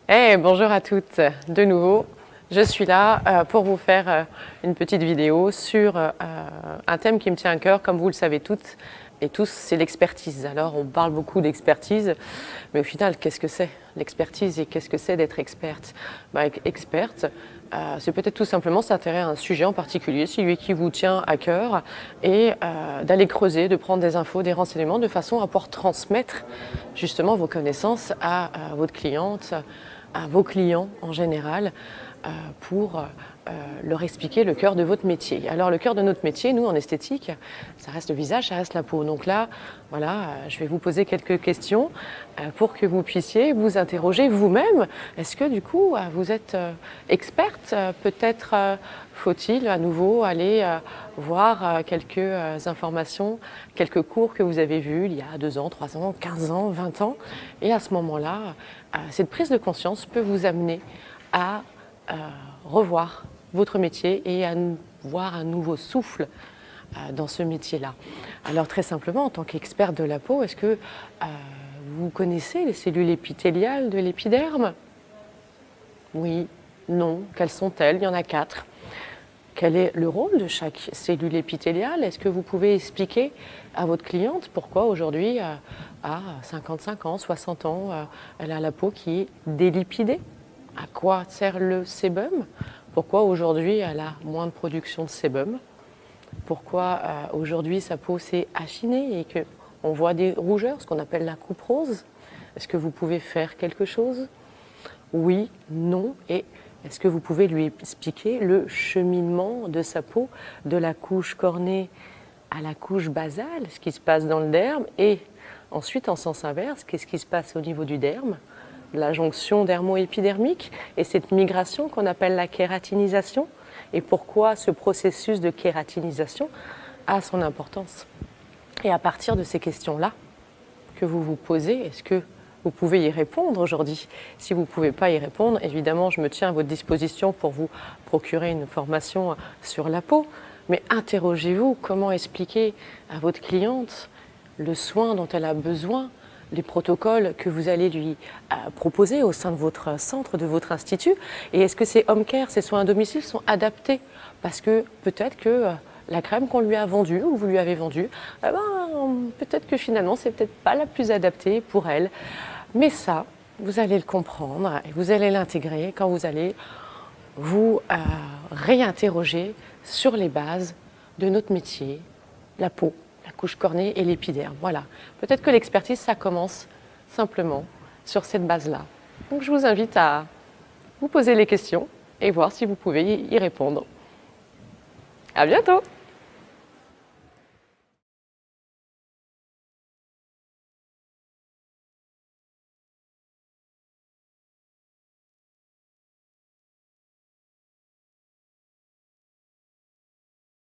Bonjour à toutes de nouveau. Je suis là pour vous faire une petite vidéo sur un thème qui me tient à cœur, comme vous le savez toutes et tous, c'est l'expertise. Alors on parle beaucoup d'expertise, mais au final, qu'est-ce que c'est l'expertise et qu'est-ce que c'est d'être experte? Experte, c'est peut-être tout simplement s'intéresser à un sujet en particulier, celui qui vous tient à cœur, et d'aller creuser, de prendre des infos, des renseignements, de façon à pouvoir transmettre justement vos connaissances à votre cliente, à vos clients en général, pour leur expliquer le cœur de votre métier. Alors le cœur de notre métier, nous en esthétique, ça reste le visage, ça reste la peau. Donc là, voilà, je vais vous poser quelques questions pour que vous puissiez vous interroger vous-même. Est-ce que du coup, vous êtes experte? Peut-être faut-il à nouveau aller voir quelques informations, quelques cours que vous avez vus il y a 2 ans, 3 ans, 15 ans, 20 ans. Et à ce moment-là, cette prise de conscience peut vous amener à revoir votre métier et à voir un nouveau souffle dans ce métier-là. Alors très simplement, en tant qu'experte de la peau, est-ce que vous connaissez les cellules épithéliales de l'épiderme? Oui, non. Quelles sont-elles? Il y en a 4. Quel est le rôle de chaque cellule épithéliale? Est-ce que vous pouvez expliquer à votre cliente pourquoi aujourd'hui, à 55 ans, 60 ans, elle a la peau qui est délipidée? À quoi sert le sébum? Pourquoi aujourd'hui elle a moins de production de sébum? Pourquoi aujourd'hui sa peau s'est affinée et qu'on voit des rougeurs, ce qu'on appelle la coupe rose? Est-ce que vous pouvez faire quelque chose? Oui, non. Et est-ce que vous pouvez lui expliquer le cheminement de sa peau, de la couche cornée à la couche basale, ce qui se passe dans le derme, et ensuite en sens inverse, qu'est-ce qui se passe au niveau du derme, la jonction dermo-épidermique et cette migration qu'on appelle la kératinisation, et pourquoi ce processus de kératinisation a son importance. Et à partir de ces questions-là que vous vous posez, est-ce que vous pouvez y répondre aujourd'hui? Si vous ne pouvez pas y répondre, évidemment, je me tiens à votre disposition pour vous procurer une formation sur la peau, mais interrogez-vous comment expliquer à votre cliente le soin dont elle a besoin, les protocoles que vous allez lui proposer au sein de votre centre, de votre institut, et est-ce que ces home care, ces soins à domicile sont adaptés? Parce que peut-être que la crème qu'on lui a vendue ou vous lui avez vendue, peut-être que finalement c'est peut-être pas la plus adaptée pour elle. Mais ça, vous allez le comprendre et vous allez l'intégrer quand vous allez vous réinterroger sur les bases de notre métier, la peau, la couche cornée et l'épiderme. Voilà. Peut-être que l'expertise, ça commence simplement sur cette base-là. Donc je vous invite à vous poser les questions et voir si vous pouvez y répondre. À bientôt!